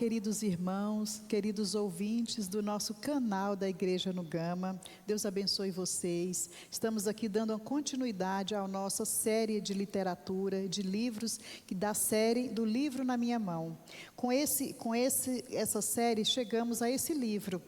queridos irmãos, queridos ouvintes do nosso canal da Igreja no Gama. Deus abençoe vocês. Estamos aqui dando uma continuidade à nossa série de literatura, de livros, que da série do Livro na Minha Mão. Com essa série, chegamos a esse livro,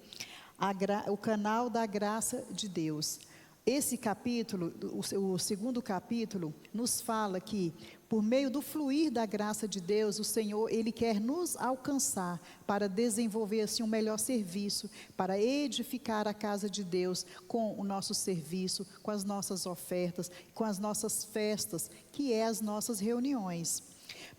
o Canal da Graça de Deus. Esse capítulo, o segundo capítulo, nos fala que, por meio do fluir da graça de Deus, o Senhor, Ele quer nos alcançar para desenvolver assim um melhor serviço, para edificar a casa de Deus com o nosso serviço, com as nossas ofertas, com as nossas festas, que é as nossas reuniões.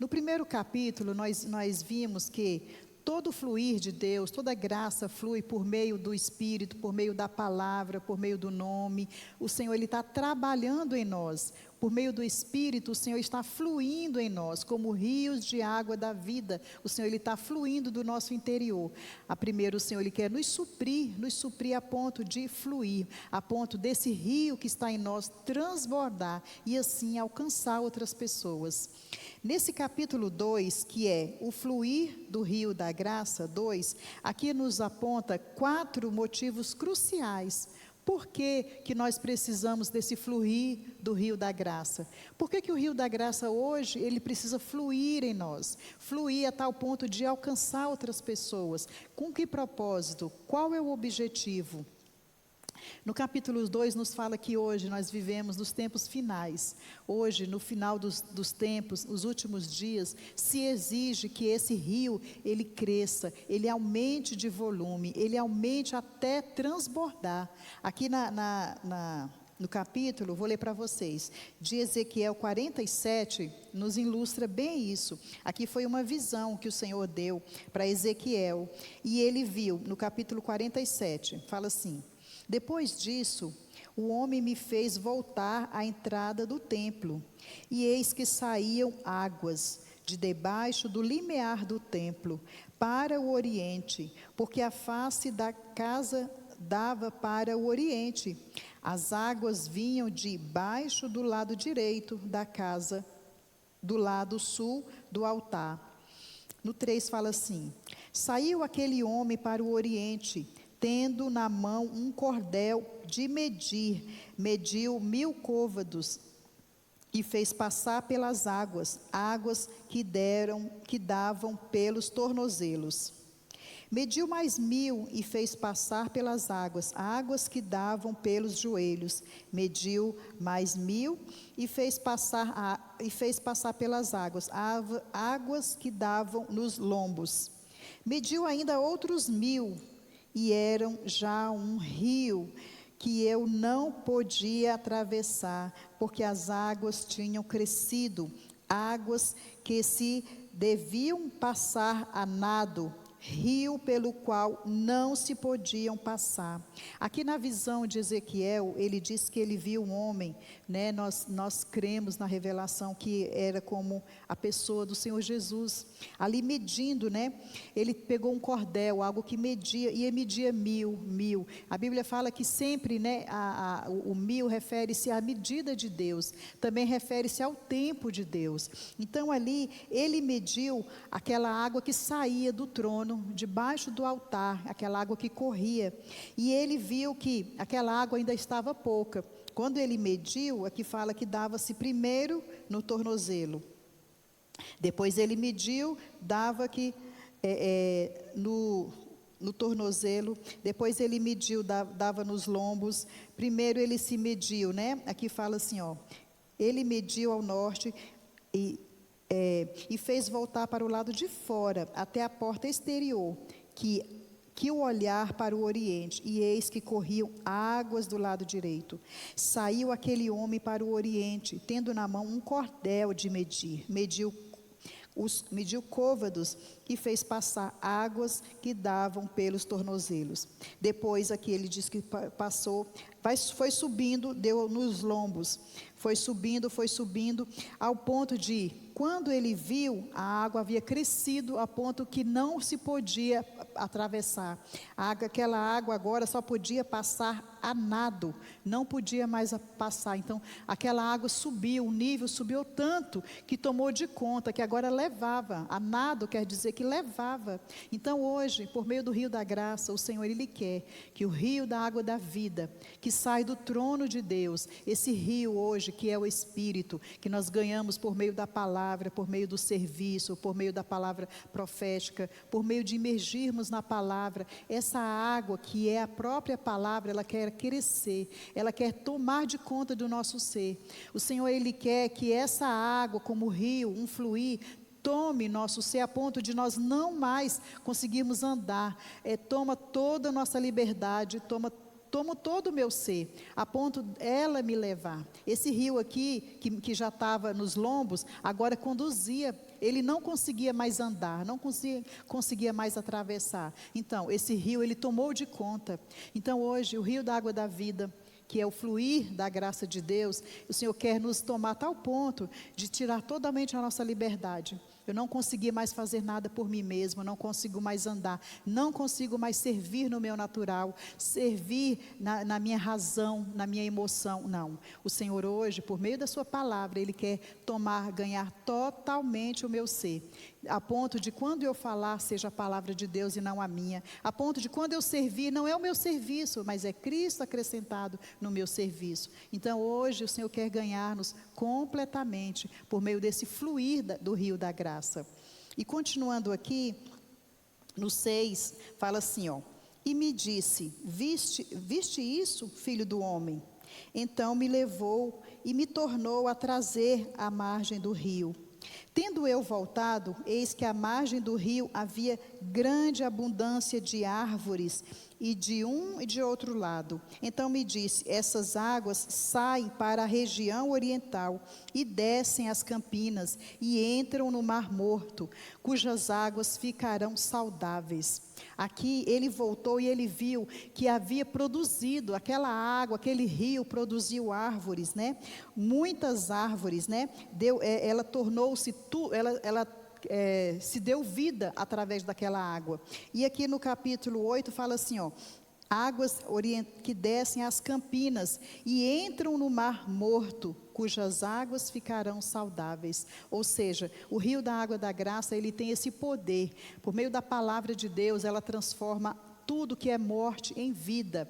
No primeiro capítulo, nós vimos que todo o fluir de Deus, toda a graça flui por meio do Espírito, por meio da palavra, por meio do nome. O Senhor, Ele está trabalhando em nós. Por meio do Espírito, o Senhor está fluindo em nós, como rios de água da vida. O Senhor, Ele está fluindo do nosso interior. Primeiro, o Senhor, Ele quer nos suprir a ponto de fluir, a ponto desse rio que está em nós transbordar e assim alcançar outras pessoas. Nesse capítulo 2, que é o fluir do rio da graça 2, aqui nos aponta 4 motivos cruciais. Por que nós precisamos desse fluir do rio da graça? Por que o rio da graça hoje, ele precisa fluir em nós? Fluir a tal ponto de alcançar outras pessoas. Com que propósito? Qual é o objetivo? No capítulo 2 nos fala que hoje nós vivemos nos tempos finais. Hoje, no final dos tempos, os últimos dias, se exige que esse rio, ele cresça, ele aumente de volume, ele aumente até transbordar. Aqui no capítulo, vou ler para vocês, de Ezequiel 47, nos ilustra bem isso. Aqui foi uma visão que o Senhor deu para Ezequiel, e ele viu, no capítulo 47, fala assim: depois disso, o homem me fez voltar à entrada do templo, e eis que saíam águas de debaixo do limiar do templo para o oriente, porque a face da casa dava para o oriente. As águas vinham de baixo do lado direito da casa, do lado sul do altar. No 3 fala assim: saiu aquele homem para o oriente, tendo na mão um cordel de medir, mediu 1000 côvados, e fez passar pelas águas que davam pelos tornozelos. Mediu mais 1000 e fez passar pelas águas que davam pelos joelhos. Mediu mais 1000 e fez passar pelas águas que davam nos lombos. Mediu ainda outros 1000, e eram já um rio que eu não podia atravessar, porque as águas tinham crescido, águas que se deviam passar a nado, rio pelo qual não se podiam passar. Aqui na visão de Ezequiel, ele diz que ele viu um homem, né? Nós cremos na revelação que era como a pessoa do Senhor Jesus, ali medindo, né? Ele pegou um cordel, algo que media, e media 1000. A Bíblia fala que sempre, né, o 1000 refere-se à medida de Deus, também refere-se ao tempo de Deus. Então ali, ele mediu aquela água que saía do trono, debaixo do altar, aquela água que corria, e ele viu que aquela água ainda estava pouca. Quando ele mediu, aqui fala que dava-se primeiro no tornozelo, depois ele mediu, dava que no tornozelo, depois ele mediu, dava nos lombos. Primeiro ele se mediu, né? Aqui fala assim, ó, ele mediu ao norte e fez voltar para o lado de fora, até a porta exterior, que o olhar para o oriente, e eis que corriam águas do lado direito. Saiu aquele homem para o oriente, tendo na mão um cordel de medir, mediu côvados e fez passar águas que davam pelos tornozelos. Depois aqui ele diz que passou, foi subindo, deu nos lombos, foi subindo, ao ponto de, quando ele viu, a água havia crescido a ponto que não se podia atravessar. Aquela água agora só podia passar a nado, não podia mais passar. Então aquela água subiu, o nível subiu tanto que tomou de conta que agora levava a nado, quer dizer que levava. Então hoje, por meio do rio da graça, o Senhor, Ele quer que o rio da água da vida, que sai do trono de Deus, esse rio hoje que é o Espírito, que nós ganhamos por meio da palavra, por meio do serviço, por meio da palavra profética, por meio de imergirmos na palavra, essa água que é a própria palavra, ela quer crescer, ela quer tomar de conta do nosso ser. O Senhor, Ele quer que essa água, como rio, um fluir, tome nosso ser a ponto de nós não mais conseguirmos andar, toma toda a nossa liberdade, toma todo o meu ser, a ponto ela me levar. Esse rio aqui, que já estava nos lombos, agora conduzia, ele não conseguia mais andar, não conseguia mais atravessar. Então, esse rio, ele tomou de conta. Então, hoje, o rio da água da vida, que é o fluir da graça de Deus, o Senhor quer nos tomar a tal ponto de tirar totalmente a nossa liberdade. Eu não consegui mais fazer nada por mim mesmo, não consigo mais andar, não consigo mais servir no meu natural, servir na minha razão, na minha emoção, não. O Senhor hoje, por meio da sua palavra, Ele quer ganhar totalmente o meu ser, a ponto de quando eu falar, seja a palavra de Deus e não a minha, a ponto de quando eu servir, não é o meu serviço, mas é Cristo acrescentado no meu serviço. Então hoje o Senhor quer ganhar-nos completamente, por meio desse fluir do rio da graça. E continuando aqui, no 6, fala assim, ó: e me disse, viste isso, filho do homem? Então me levou e me tornou a trazer à margem do rio. Tendo eu voltado, eis que à margem do rio havia grande abundância de árvores, e de um e de outro lado. Então me disse, essas águas saem para a região oriental, e descem as campinas, e entram no Mar Morto, cujas águas ficarão saudáveis. Aqui ele voltou e ele viu que havia produzido, aquela água, aquele rio produziu árvores, né? Muitas árvores, né? Ela tornou-se, se deu vida através daquela água. E aqui no capítulo 8 fala assim, ó: águas que descem às campinas e entram no Mar Morto, cujas águas ficarão saudáveis. Ou seja, o rio da água da graça, ele tem esse poder. Por meio da palavra de Deus, ela transforma tudo que é morte em vida.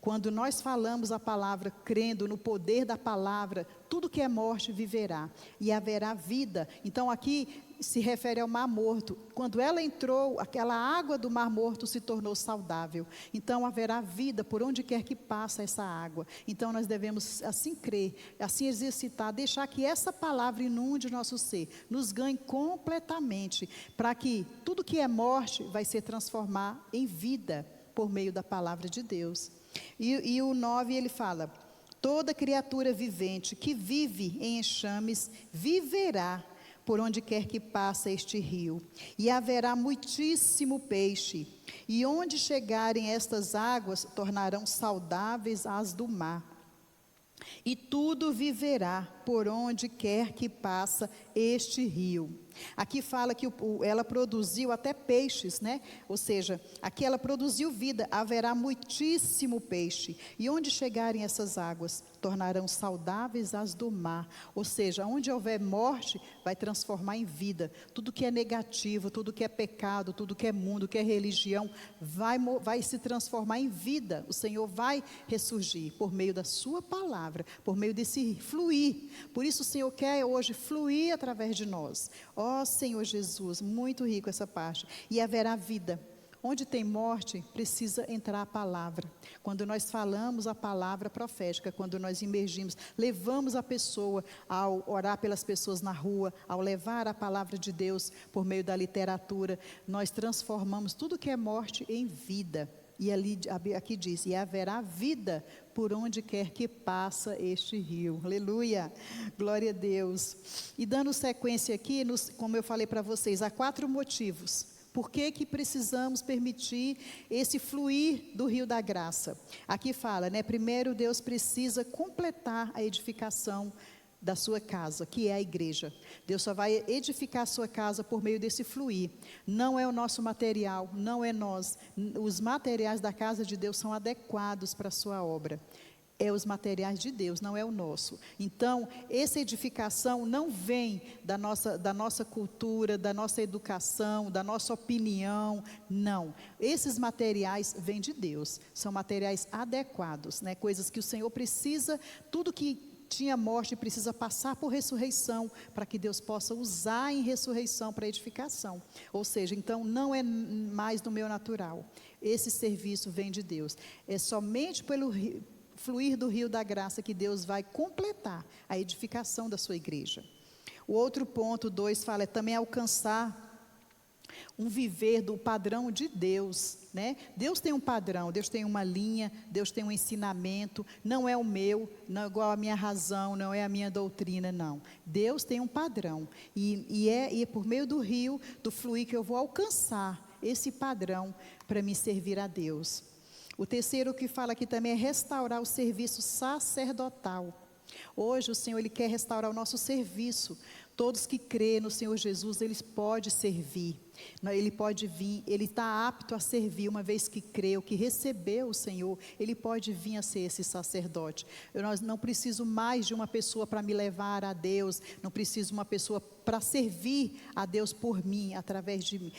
Quando nós falamos a palavra, crendo no poder da palavra, tudo que é morte viverá, e haverá vida. Então aqui se refere ao Mar Morto. Quando ela entrou, aquela água do Mar Morto se tornou saudável. Então haverá vida por onde quer que passa essa água. Então nós devemos assim crer, assim exercitar, deixar que essa palavra inunde o nosso ser, nos ganhe completamente, para que tudo que é morte vai se transformar em vida, por meio da palavra de Deus. E o 9 ele fala: toda criatura vivente que vive em enxames viverá por onde quer que passe este rio, e haverá muitíssimo peixe, e onde chegarem estas águas tornarão saudáveis as do mar, e tudo viverá por onde quer que passa este rio. Aqui fala que ela produziu até peixes, né? Ou seja, aqui ela produziu vida, haverá muitíssimo peixe, e onde chegarem essas águas, tornarão saudáveis as do mar. Ou seja, onde houver morte, vai transformar em vida. Tudo que é negativo, tudo que é pecado, tudo que é mundo, que é religião, vai se transformar em vida. O Senhor vai ressurgir por meio da sua palavra, por meio desse fluir. Por isso o Senhor quer hoje fluir através de nós. Ó Senhor Jesus, muito rico essa parte. E haverá vida. Onde tem morte, precisa entrar a palavra. Quando nós falamos a palavra profética, quando nós imergimos, levamos a pessoa, ao orar pelas pessoas na rua, ao levar a palavra de Deus por meio da literatura, nós transformamos tudo que é morte em vida. E aqui diz, e haverá vida por onde quer que passa este rio. Aleluia, glória a Deus. E dando sequência aqui, como eu falei para vocês, há 4 motivos. Por que precisamos permitir esse fluir do rio da graça? Aqui fala, né? Primeiro, Deus precisa completar a edificação da sua casa, que é a igreja. Deus só vai edificar a sua casa por meio desse fluir. Não é o nosso material, não é nós. Os materiais da casa de Deus são adequados para a sua obra. é os materiais de Deus, não é o nosso. Então, essa edificação não vem da nossa cultura, da nossa educação, da nossa opinião, não. Esses materiais vêm de Deus, são materiais adequados, né? Coisas que o Senhor precisa, tudo que tinha morte precisa passar por ressurreição, para que Deus possa usar em ressurreição para edificação. Ou seja, então não é mais do meu natural. Esse serviço vem de Deus. É somente pelo fluir do rio da graça que Deus vai completar a edificação da sua igreja. O outro ponto, 2, fala também alcançar um viver do padrão de Deus, né? Deus tem um padrão, Deus tem uma linha, Deus tem um ensinamento, não é o meu, não é igual a minha razão, não é a minha doutrina, não. Deus tem um padrão, e é por meio do rio, do fluir, que eu vou alcançar esse padrão para me servir a Deus. O terceiro que fala aqui também é restaurar o serviço sacerdotal. Hoje o Senhor, Ele quer restaurar o nosso serviço. Todos que crêem no Senhor Jesus, eles podem servir. Ele pode vir, ele está apto a servir, uma vez que creu, que recebeu o Senhor, ele pode vir a ser esse sacerdote. Eu não preciso mais de uma pessoa para me levar a Deus, não preciso de uma pessoa para servir a Deus por mim, através de mim.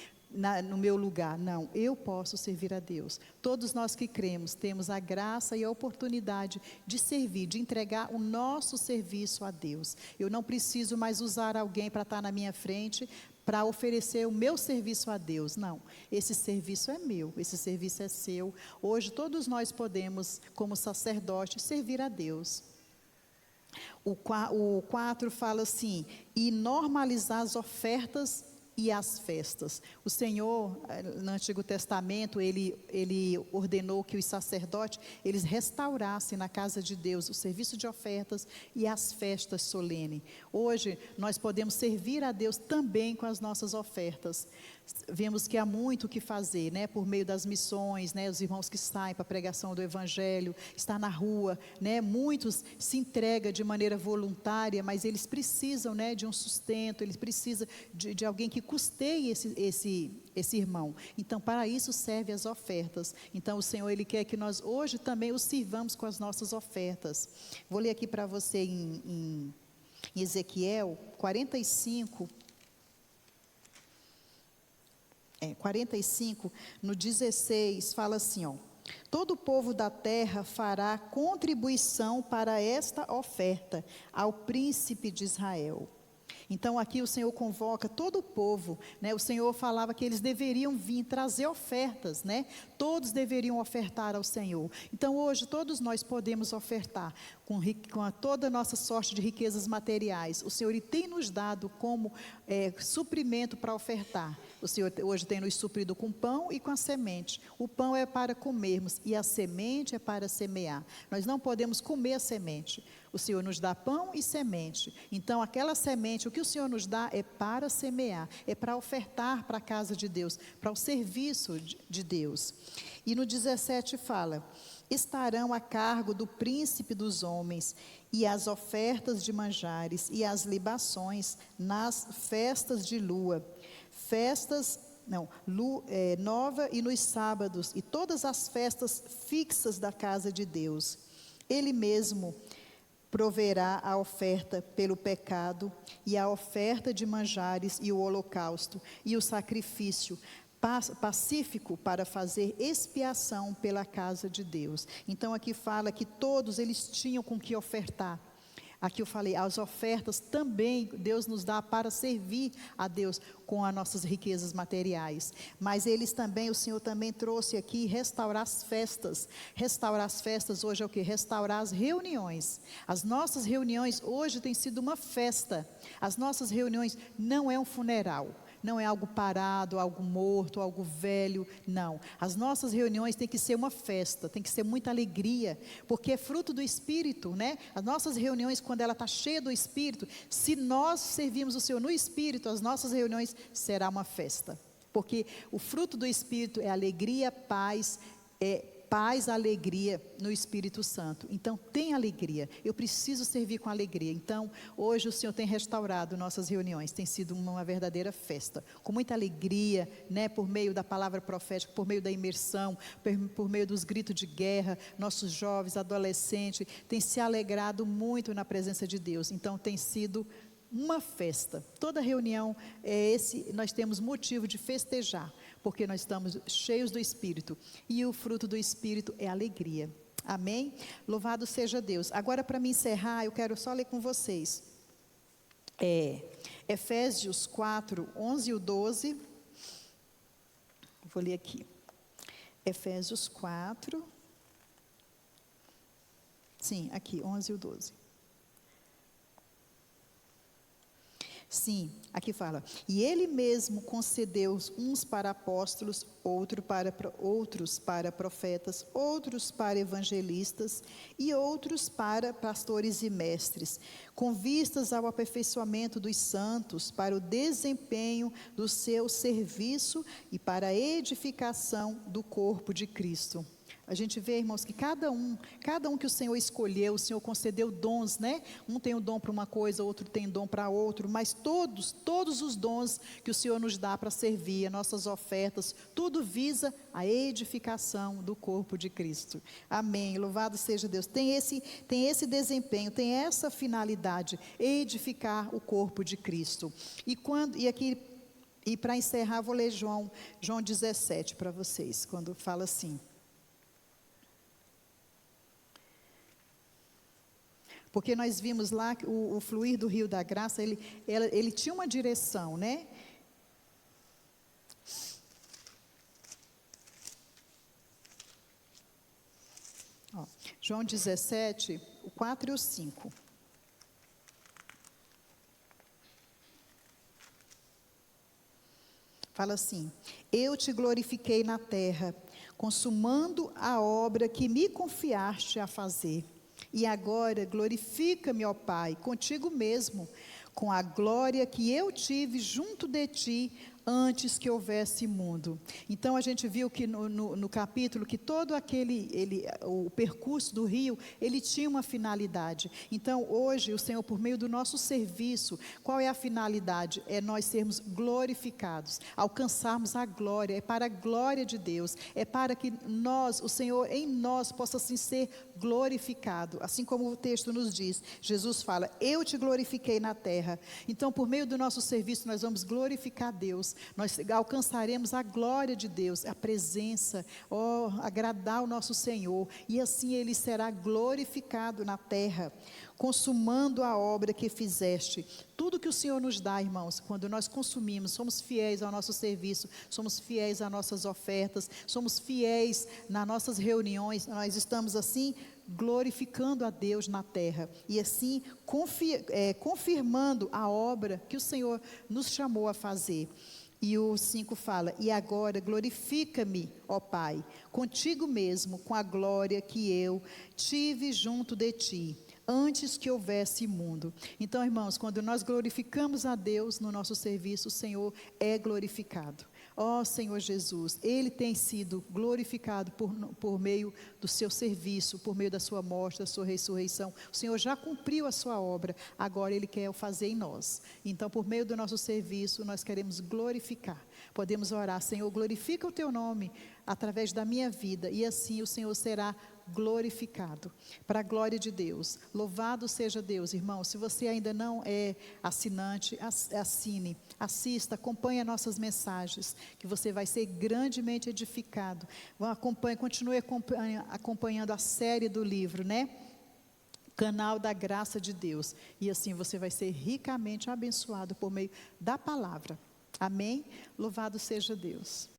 No meu lugar, não, eu posso servir a Deus. Todos nós que cremos, temos a graça e a oportunidade de servir, de entregar o nosso serviço a Deus. Eu não preciso mais usar alguém para estar na minha frente, para oferecer o meu serviço a Deus, não. Esse serviço é meu, esse serviço é seu. Hoje todos nós podemos, como sacerdote, servir a Deus. O 4 fala assim, e normalizar as ofertas e as festas. O Senhor, no Antigo Testamento, Ele ordenou que os sacerdotes, eles restaurassem na casa de Deus o serviço de ofertas e as festas solenes. Hoje, nós podemos servir a Deus também com as nossas ofertas. Vemos que há muito o que fazer, né? Por meio das missões, né? Os irmãos que saem para a pregação do Evangelho, está na rua, né? Muitos se entregam de maneira voluntária, mas eles precisam, né? De um sustento, eles precisam de alguém que custeie esse irmão. Então, para isso servem as ofertas. Então, o Senhor, Ele quer que nós hoje também o sirvamos com as nossas ofertas. Vou ler aqui para você em Ezequiel 45, 45, no 16, fala assim, ó. Todo o povo da terra fará contribuição para esta oferta ao príncipe de Israel. Então aqui o Senhor convoca todo o povo, né? O Senhor falava que eles deveriam vir trazer ofertas, né? Todos deveriam ofertar ao Senhor. Então hoje todos nós podemos ofertar com toda a nossa sorte de riquezas materiais. O Senhor, Ele tem nos dado como suprimento para ofertar. O Senhor hoje tem nos suprido com pão e com a semente. O pão é para comermos e a semente é para semear. Nós não podemos comer a semente. O Senhor nos dá pão e semente. Então aquela semente, o que o Senhor nos dá é para semear, é para ofertar para a casa de Deus, para o serviço de Deus. E no 17 fala, estarão a cargo do príncipe dos homens, e as ofertas de manjares e as libações nas festas de lua, nova e nos sábados, e todas as festas fixas da casa de Deus. Ele mesmo proverá a oferta pelo pecado, e a oferta de manjares, e o holocausto, e o sacrifício pacífico para fazer expiação pela casa de Deus. Então aqui fala que todos eles tinham com que ofertar. Aqui eu falei, as ofertas também Deus nos dá para servir a Deus com as nossas riquezas materiais. Mas eles também, o Senhor também trouxe aqui restaurar as festas. Restaurar as festas hoje é o que? Restaurar as reuniões. As nossas reuniões hoje têm sido uma festa. As nossas reuniões não é um funeral. Não é algo parado, algo morto, algo velho, não. As nossas reuniões têm que ser uma festa, tem que ser muita alegria, porque é fruto do Espírito, né? As nossas reuniões, quando ela está cheia do Espírito, se nós servirmos o Senhor no Espírito, as nossas reuniões será uma festa. Porque o fruto do Espírito é alegria, paz, é paz, alegria no Espírito Santo. Então, tem alegria. Eu preciso servir com alegria. Então, hoje o Senhor tem restaurado nossas reuniões. Tem sido uma verdadeira festa. Com muita alegria, né? Por meio da palavra profética, por meio da imersão, por meio dos gritos de guerra. Nossos jovens, adolescentes, têm se alegrado muito na presença de Deus. Então, tem sido uma festa. Toda reunião nós temos motivo de festejar, porque nós estamos cheios do Espírito, e o fruto do Espírito é alegria. Amém? Louvado seja Deus. Agora, para me encerrar, eu quero só ler com vocês Efésios 4, 11 e 12. Vou ler aqui. Efésios 4. Sim, aqui, 11 e 12. Sim, aqui fala, e ele mesmo concedeu uns para apóstolos, outros para profetas, outros para evangelistas e outros para pastores e mestres, com vistas ao aperfeiçoamento dos santos, para o desempenho do seu serviço e para a edificação do corpo de Cristo. A gente vê, irmãos, que cada um que o Senhor escolheu, o Senhor concedeu dons, né? Um tem o dom para uma coisa, outro tem dom para outro, mas todos os dons que o Senhor nos dá para servir, as nossas ofertas, tudo visa a edificação do corpo de Cristo. Amém, louvado seja Deus. Tem esse desempenho, tem essa finalidade, edificar o corpo de Cristo. E para encerrar, vou ler João 17 para vocês, quando fala assim. Porque nós vimos lá que o fluir do rio da graça, ele tinha uma direção, né? Ó, João 17, o 4 e o 5. Fala assim, eu te glorifiquei na terra, consumando a obra que me confiaste a fazer. E agora glorifica-me, ó Pai, contigo mesmo, com a glória que eu tive junto de ti, antes que houvesse mundo. Então a gente viu que no capítulo, que todo o percurso do rio, ele tinha uma finalidade. Então hoje o Senhor, por meio do nosso serviço, qual é a finalidade? É nós sermos glorificados, alcançarmos a glória, é para a glória de Deus, é para que o Senhor em nós possa assim ser glorificado, assim como o texto nos diz. Jesus fala, eu te glorifiquei na terra. Então por meio do nosso serviço nós vamos glorificar Deus, nós alcançaremos a glória de Deus, a presença, agradar o nosso Senhor, e assim Ele será glorificado na terra, consumando a obra que fizeste. Tudo que o Senhor nos dá, irmãos, quando nós consumimos, somos fiéis ao nosso serviço, somos fiéis às nossas ofertas, somos fiéis nas nossas reuniões, nós estamos assim glorificando a Deus na terra, e assim confirmando a obra que o Senhor nos chamou a fazer. E o 5 fala, e agora glorifica-me, ó Pai, contigo mesmo, com a glória que eu tive junto de ti, antes que houvesse mundo. Então, irmãos, quando nós glorificamos a Deus no nosso serviço, o Senhor é glorificado. Ó Senhor Jesus, Ele tem sido glorificado por meio do seu serviço, por meio da sua morte, da sua ressurreição. O Senhor já cumpriu a sua obra, agora Ele quer o fazer em nós. Então, por meio do nosso serviço, nós queremos glorificar. Podemos orar, Senhor, glorifica o Teu nome através da minha vida, e assim o Senhor será glorificado, para a glória de Deus. Louvado seja Deus, irmão. Se você ainda não é assinante, assine, assista, acompanhe nossas mensagens, que você vai ser grandemente edificado. Continue acompanhando a série do livro, né? Canal da Graça de Deus, e assim você vai ser ricamente abençoado por meio da palavra. Amém? Louvado seja Deus.